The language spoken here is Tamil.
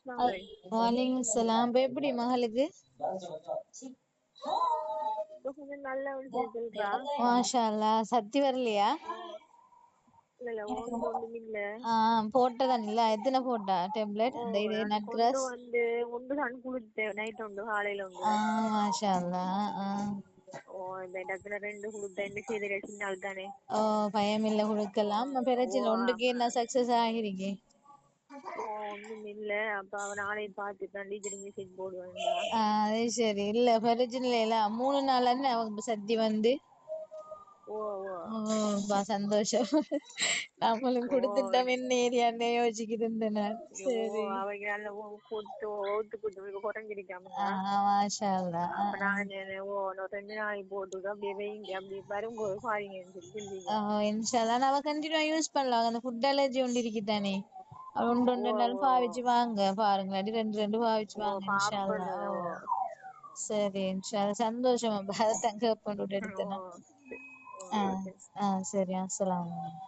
வாலைக்கும் சலாம். இப்ப எப்படி மகளுக்கு? நல்ல சொல்றா. மாஷா அல்லாஹ். சத்தி வரலையா? போட்டதான் இல்ல. எத்தனை போட்டா டேப்லெட்? அந்த இது நட் கிராஸ் ஒன்றுதான் குளித்தேன். நைட் ஒன்று காலையில ஒன்று. மாஷா அல்லாஹ். இந்த இடத்துல 2 குளித்தேன். செய்த சின்னால் தானே. பயம் இல்ல குடுக்கலாம். பிரச்சனை ஒன்றுக்கு என்ன சக்சஸ் ஆகிருக்கே. ஒண்ணும் இல்ல. அப்ப அவன் நாளை பார்த்துட்டான். டீச்சர் மெசேஜ் போடுவான்டா. அது சரி. இல்ல பிரச்சனை இல்ல. 3 நாள் அவங்க சத்தி வந்து சந்தோஷம். நம்மளும் கொடுத்துட்டோம் என்ன ஏரியான்னு யோசிச்சுக்கிட்டு இருந்தேன். சரி மாஷா அல்லாஹ். அப்ப நான் 2 நாளைக்கு போட்டு அப்படியே வைங்க அப்படி வரும்போது பாருங்க. இன்ஷா அல்லாஹ் அவ கண்டினியூ யூஸ் பண்ணலாம். அந்த ஃபுட் அலர்ஜி ஒன்று இருக்குதானே. ஒன்று நாள் பாவிச்சு வாங்க பாருங்க. 2 பாவிச்சு வாங்க இன்ஷா அல்லாஹ். சரி இன்ஷா அல்லாஹ். சந்தோஷமா தங்க கொண்டு எடுத்தேன். சரி அஸ்ஸலாமு அலைக்கும்.